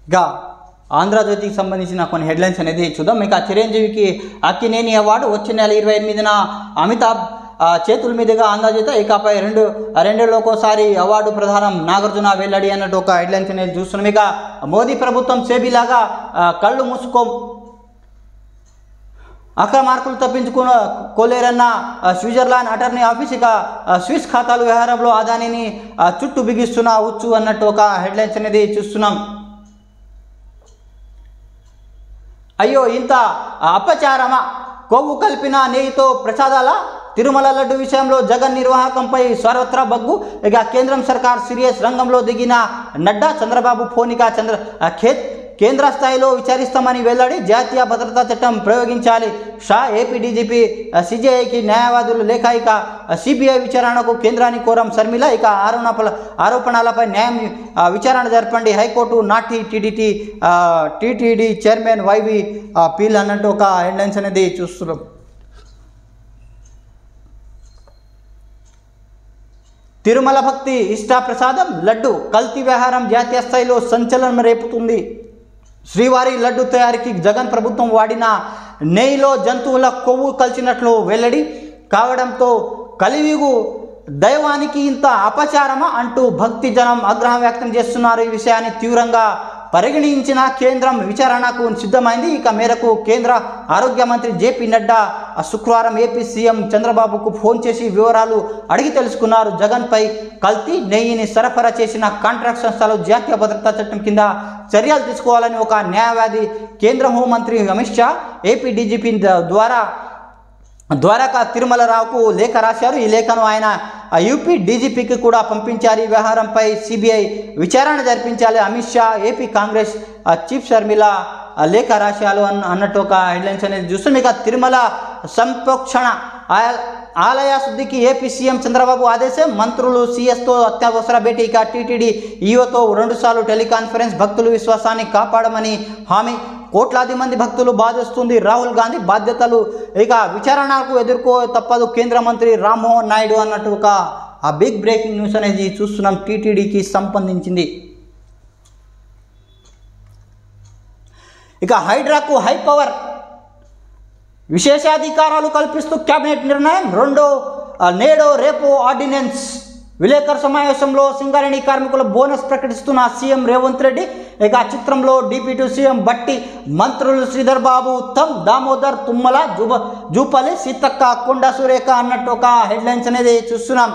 ఇక ఆంధ్రజ్యోతికి సంబంధించిన కొన్ని హెడ్లైన్స్ అనేది చూద్దాం. ఇక చిరంజీవికి అక్కినేని అవార్డు వచ్చే నెల 28న అమితాబ్ చేతుల మీదుగా అందజేత. ఇకపై రెండేళ్ళకోసారి అవార్డు ప్రధానం నాగార్జున వెల్లడి అన్నట్టు ఒక హెడ్లైన్స్ అనేది చూస్తున్నాం. ఇక మోదీ ప్రభుత్వం సేబీలాగా కళ్ళు మూసుకో అక్రమార్కులు తప్పించుకోలేరన్న స్విట్జర్లాండ్ అటార్నీ ఆఫీస్. ఇక స్విస్ ఖాతాలు వ్యవహారంలో అదానిని చుట్టూ బిగిస్తున్న ఉచ్చు అన్నట్టు ఒక హెడ్లైన్స్ అనేది చూస్తున్నాం. అయ్యో ఇంత అపచారమా, కొవ్వు కలిపిన నెయ్యితో ప్రసాదాల, తిరుమల లడ్డు విషయంలో జగన్ నిర్వాహకంపై సర్వత్రా బగ్గు. ఇక కేంద్రం సర్కార్ సీరియస్, రంగంలో దిగిన నడ్డా. చంద్రబాబు ఫోనిక కేంద్ర స్థాయిలో విచారిస్తామని వెల్లడి. జాతీయ భద్రతా చట్టం ప్రయోగించాలి షా. ఏపీ డీజీపీ సిజేఐకి న్యాయవాదులు లేఖ. ఇక సిబిఐ విచారణకు కేంద్రాన్ని కోరం శర్మిల. ఇక ఆరోపణలపై న్యాయం విచారణ జరపండి హైకోర్టు. నాటి టీటీడీ చైర్మన్ వైవి పీల్ అన్నట్టు ఒక హెడ్లైన్స్ అనేది చూస్తున్నాం. తిరుమల భక్తి ఇష్టాప్రసాదం లడ్డు కల్తీ వ్యవహారం జాతీయ స్థాయిలో సంచలనం రేపుతుంది. శ్రీవారి లడ్డు తయారీకి జగన్ ప్రభుత్వం వాడిన నెయ్యిలో జంతువుల కొవ్వు కలిసినట్లు వెల్లడి కావడంతో కలియుగు దైవానికి ఇంత అపచారమా అంటూ భక్తి జనం ఆగ్రహం వ్యక్తం చేస్తున్నారు. ఈ విషయాన్ని తీవ్రంగా పరిగణించిన కేంద్రం విచారణకు సిద్ధమైంది. ఇక మేరకు కేంద్ర ఆరోగ్య మంత్రి జేపీ నడ్డా శుక్రవారం ఏపీ సీఎం చంద్రబాబుకు ఫోన్ చేసి వివరాలు అడిగి తెలుసుకున్నారు. జగన్పై కల్తీ నెయ్యిని సరఫరా చేసిన కాంట్రాక్ట్ సంస్థలు జాతీయ భద్రతా చట్టం కింద చర్యలు తీసుకోవాలని ఒక న్యాయవాది కేంద్ర హోంమంత్రి అమిత్ షా ఏపీ డీజీపీ ద్వారకా తిరుమలరావుకు లేఖ రాశారు. ఈ లేఖను ఆయన యూపీ డీజీపీకి కూడా పంపించారు. ఈ వ్యవహారంపై సిబిఐ విచారణ జరిపించాలి. అమిత్ షా ఏపీ కాంగ్రెస్ చీఫ్ షర్మిల లేఖ రాశారు అన్నట్టు ఒక హెడ్లైన్స్ అనేది చూస్తున్నాం. ఇక తిరుమల సంప్రోక్షణ ఆలయ శుద్ధికి ఏపీ సీఎం చంద్రబాబు ఆదేశం. మంత్రులు సీఎస్తో అత్యవసర భేటీ. ఇక టీటీడీ ఈఓతో 2 సార్లు టెలికాన్ఫరెన్స్. భక్తుల విశ్వాసాన్ని కాపాడమని హామీ. కోట్లాది మంది భక్తులు బాధిస్తుంది రాహుల్ గాంధీ. బాధ్యతలు ఇక విచారణకు ఎదుర్కో తప్పదు కేంద్ర మంత్రి రామ్మోహన్ నాయుడు అన్నట్టు ఒక బిగ్ బ్రేకింగ్ న్యూస్ అనేది చూస్తున్నాం టీటీడీకి సంబంధించింది. ఇక హైడ్రాకు హై పవర్ విశేషాధికారాలు కల్పిస్తూ కేబినెట్ నిర్ణయం. నేడో రేపో ఆర్డినెన్స్. విలేకరు సమావేశంలో సింగరేణి కార్మికుల బోనస్ ప్రకటిస్తున్న సీఎం రేవంత్ రెడ్డి. ఇక చిత్రంలో డిప్యూటీ సీఎం బట్టి, మంత్రులు శ్రీధర్ బాబు, ఉత్తమ్, దామోదర్, తుమ్మల, జూపల్లి, సీతక్క, కొండ సురేఖ అన్నట్టు ఒక హెడ్లైన్స్ అనేది చూస్తున్నాం.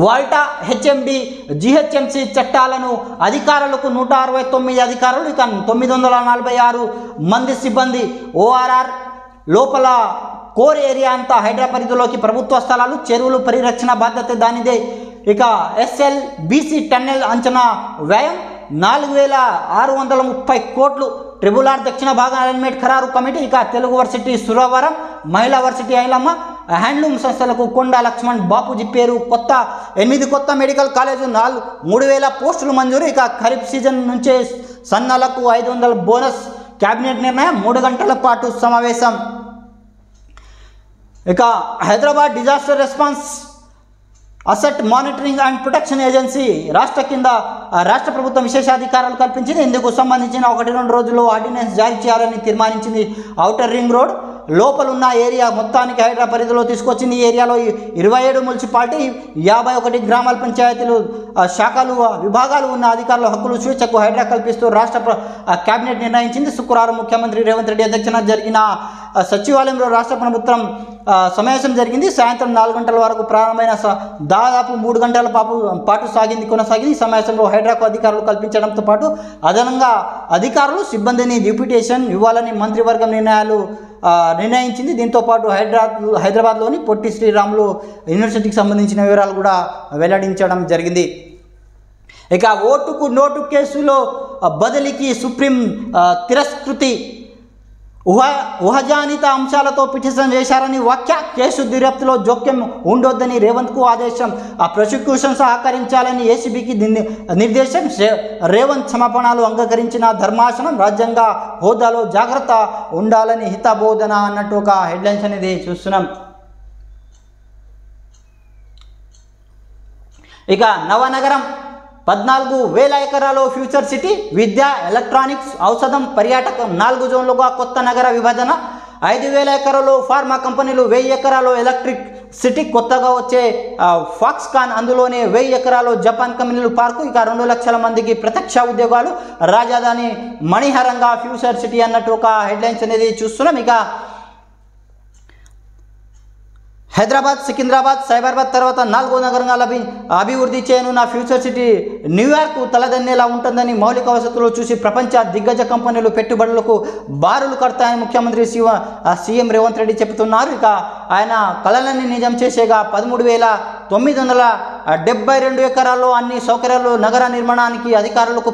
వాల్టా హెచ్ఎండి జిహెచ్ఎంసి చట్టాలను అధికారులకు 169 అధికారులు. ఇక 946 మంది సిబ్బంది. ఓఆర్ఆర్ లోపల కోర్ ఏరియా అంతా హైడ్రా పరిధిలోకి ప్రభుత్వ స్థలాలు, చెరువులు పరిరక్షణ బాధ్యత దానిదే. ఇక ఎస్ఎల్బీసీ టన్నెల్ అంచనా వ్యయం 4630 కోట్లు. ట్రిబుల్-ఆర్ దక్షిణ భాగ అలైన్మెంట్ ఖరారు కమిటీ. ఇక తెలుగు వర్సిటీ సురవరం, మహిళా వర్సిటీ ఐలమ్మ, హ్యాండ్లూమ్ సంస్థలకు కొండ లక్ష్మణ్ బాపూజీ పేరు. 8 కొత్త మెడికల్ కాలేజీలు, 3000 పోస్టులు మంజూరు. ఇక ఖరీఫ్ సీజన్ నుంచే సన్నలకు 500 బోనస్. కేబినెట్ నిర్ణయం. 3 గంటల పాటు సమావేశం. ఇక Hyderabad disaster response asset monitoring and protection agency రాష్ట్ర ప్రభుత్వం విశేషాధికారాలు కల్పించింది. ఇందుకు సంబంధించిన 1-2 రోజుల్లో ఆర్డినెన్స్ జారీ చేయాలని తీర్మానించింది. ఔటర్ రింగ్ రోడ్ లోపలున్న ఏరియా మొత్తానికి హైడ్రా పరిధిలో తీసుకొచ్చింది. ఈ ఏరియాలో 27 మున్సిపాలిటీ, 51 గ్రామాల పంచాయతీలు, శాఖలు, విభాగాలు ఉన్న అధికారుల హక్కులు, స్వేచ్ఛకు హైడ్రా కల్పిస్తూ రాష్ట్ర కేబినెట్ నిర్ణయించింది. శుక్రవారం ముఖ్యమంత్రి రేవంత్ రెడ్డి అధ్యక్షతన జరిగిన సచివాలయంలో రాష్ట్ర ప్రభుత్వం సమావేశం జరిగింది. సాయంత్రం 4 గంటల వరకు ప్రారంభమైన దాదాపు 3 గంటల పాటు కొనసాగింది. ఈ సమావేశంలో హైడ్రాకు అధికారులు కల్పించడంతో పాటు అదనంగా అధికారులు, సిబ్బందిని డిప్యూటేషన్ ఇవ్వాలని మంత్రివర్గం నిర్ణయించింది. దీంతో పాటు హైదరాబాద్లోని పొట్టి శ్రీరాములు యూనివర్సిటీకి సంబంధించిన వివరాలు కూడా వెల్లడించడం జరిగింది. ఇక ఓటుకు నోటు కేసులో బదిలీకి సుప్రీం తిరస్కృతి. ఊహజానిత అంశాలతో పిటిషన్ వేశారని వ్యాఖ్య. కేసు దర్యాప్తులో జోక్యం ఉండొద్దని రేవంత్కు ఆదేశం. ప్రాసిక్యూషన్ సహకరించాలని ఏసీబీకి నిర్దేశం. రేవంత్ క్షమాపణలు అంగీకరించిన ధర్మాసనం. రాజ్యాంగ హోదాలో జాగ్రత్త ఉండాలని హితబోధన అన్నట్టు ఒక హెడ్లైన్స్ అనేది చూస్తున్నాం. ఇక నవనగరం 14,000 ఎకరాలు ఫ్యూచర్ సిటీ, విద్య, ఎలక్ట్రానిక్స్, ఔషధం, పర్యాటకం 4 జోన్లుగా కొత్త నగర విభజన. 5,000 ఎకరాలు ఫార్మా కంపెనీలు, 1,000 ఎకరాలు ఎలక్ట్రిక్ సిటీ, కొత్తగా వచ్చే ఫాక్స్కాన్, అందులోనే 1,000 ఎకరాలు జపాన్ కంపెనీలు పార్కు. ఇక 2 లక్షల మందికి ప్రత్యక్ష ఉద్యోగాలు, రాజధాని మణిహరంగా ఫ్యూచర్ సిటీ అన్నట్టు ఒక హెడ్లైన్స్ అనేది చూస్తున్నాం. ఇక హైదరాబాద్, సికింద్రాబాద్, సైబరాబాద్ తర్వాత 4వ నగరంగా అభివృద్ధి చేయనున్న ఫ్యూచర్ సిటీ న్యూయార్క్ తలదన్నేలా ఉంటుందని, మౌలిక వసతులు చూసి ప్రపంచ దిగ్గజ కంపెనీలు పెట్టుబడులకు బారులు కడతాయని ముఖ్యమంత్రి సీఎం రేవంత్ రెడ్డి చెబుతున్నారు. ఇక ఆయన కలలన్నీ నిజం చేసేగా 13,972 ఎకరాల్లో అన్ని సౌకర్యాలు నగర నిర్మాణానికి అధికారులకు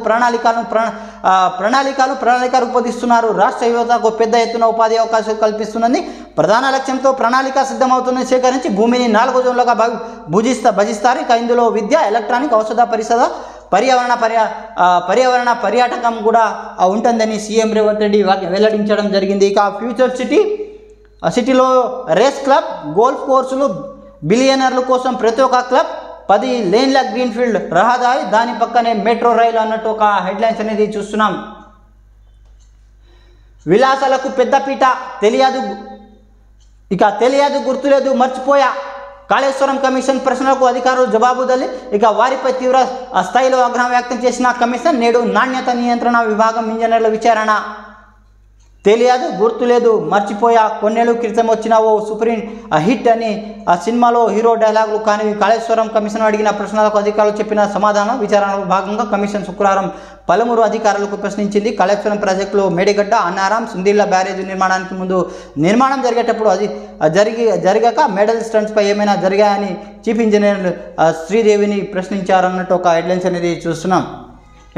ప్రణాళిక రూపొందిస్తున్నారు. రాష్ట్ర యువతకు పెద్ద ఎత్తున ఉపాధి అవకాశాలు కల్పిస్తుందని ప్రధాన లక్ష్యంతో ప్రణాళిక సిద్ధమవుతున్న సేకరించి భూమిని 4 జోన్లుగా భజిస్తారు. ఇక ఇందులో విద్య, ఎలక్ట్రానిక్, ఔషధ, పర్యావరణ పర్యాటకం కూడా ఉంటుందని సీఎం రేవంత్ రెడ్డి వెల్లడించడం జరిగింది. ఇక ఫ్యూచర్ సిటీలో రేస్ క్లబ్, గోల్ఫ్ కోర్సులు, బిలియనర్ల కోసం ప్రతి ఒక్క క్లబ్, 10 లేన్ల గ్రీన్ఫీల్డ్ రహదారి, దాని పక్కనే మెట్రో రైలు అన్నట్టు ఒక హెడ్లైన్స్ అనేది చూస్తున్నాం. విలాసాలకు పెద్దపీట, తెలియదు గుర్తులేదు మర్చిపోయా, కాళేశ్వరం కమిషన్ ప్రశ్నలకు అధికారులు జవాబుదాలి. ఇక వారిపై తీవ్ర స్థాయిలో ఆగ్రహం వ్యక్తం చేసిన కమిషన్ నేడు నాణ్యత నియంత్రణ విభాగం ఇంజనీర్ల విచారణ. తెలియదు గుర్తులేదు మర్చిపోయా, కొన్నేళ్ల క్రితం వచ్చిన ఓ సుప్రీం హిట్ అని ఆ సినిమాలో హీరో డైలాగులు కానివి. కాళేశ్వరం కమిషన్ అడిగిన ప్రశ్నలకు అధికారులు చెప్పిన సమాధానం. విచారణలో భాగంగా కమిషన్ శుక్రవారం పలువురు అధికారులకు ప్రశ్నించింది. కాళేశ్వరం ప్రాజెక్టులో మేడిగడ్డ, అన్నారం, సుందిళ్ల బ్యారేజ్ నిర్మాణానికి ముందు నిర్మాణం జరిగేటప్పుడు అది జరగక మెడల్ స్టంట్స్పై ఏమైనా జరిగాయని చీఫ్ ఇంజనీర్ శ్రీదేవిని ప్రశ్నించారన్నట్టు ఒక హెడ్లైన్స్ అనేది చూస్తున్నాం.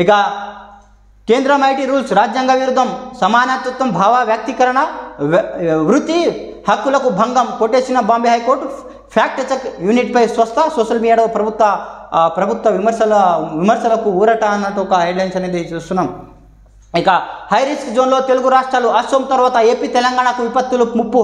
ఇక కేంద్రం ఐటీ రూల్స్ రాజ్యాంగ విరుద్ధం, సమానత్వం, భావ వ్యక్తీకరణ, వృత్తి హక్కులకు భంగం కొట్టేసిన బాంబే హైకోర్టు. ఫ్యాక్ట్ చెక్ యూనిట్పై సోషల్ మీడియాలో ప్రభుత్వ విమర్శలకు ఊరట అన్నట్టు ఒక హెడ్లైన్స్ అనేది చూస్తున్నాం. ఇక హై రిస్క్ జోన్లో తెలుగు రాష్ట్రాలు, అసోం తర్వాత ఏపీ, తెలంగాణకు విపత్తులు ముప్పు.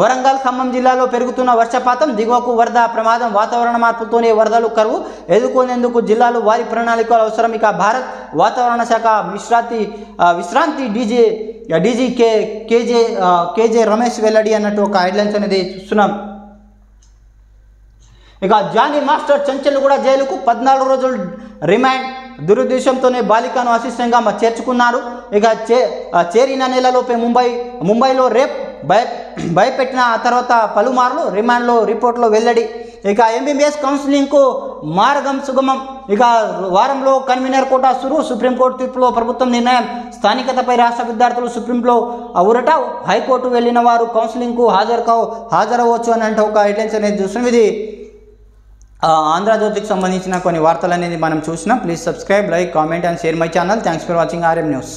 వరంగల్, ఖమ్మం జిల్లాలో పెరుగుతున్న వర్షపాతం, దిగువకు వరద ప్రమాదం, వాతావరణ మార్పుతోనే వరదలు, కరువు ఎదుర్కొనేందుకు జిల్లాలు వారి ప్రణాళికలు అవసరం. ఇక భారత వాతావరణ శాఖ విశ్రాంతి డీజీ కేజే రమేష్ వెల్లడి అన్నట్టు ఒక హెడ్లైన్స్ అనేది చూస్తున్నాం. ఇక జానీ మాస్టర్ చెంచల్ కూడా జైలుకు 14 రోజులు రిమాండ్. దురుద్దేశంతోనే బాలికను అసిస్టెంట్గా చేర్చుకున్నారు. ఇక చేరిన నెలలోపే ముంబైలో రేప్ భయపెట్టిన తర్వాత పలుమార్లు రిమాండ్లో రిపోర్ట్లో వెల్లడి. ఇక ఎంబీబీఎస్ కౌన్సిలింగ్కు మార్గం సుగమం. ఇక వారంలో కన్వీనర్ కోటా సుప్రీంకోర్టు తీర్పులో ప్రభుత్వం నిర్ణయం. స్థానికతపై రాష్ట్ర విద్యార్థులు సుప్రీంలో ఊరట. హైకోర్టు వెళ్ళిన వారు కౌన్సిలింగ్కు హాజరవచ్చు అని అంటే ఒక హెడ్లైన్స్ అనేది చూస్తున్నాం. ఇది ఆంధ్రజ్యోతికి సంబంధించిన కొన్ని వార్తలు అనేది మనం చూసినాం. Please subscribe, like, comment and share my channel. Thanks for watching RM News.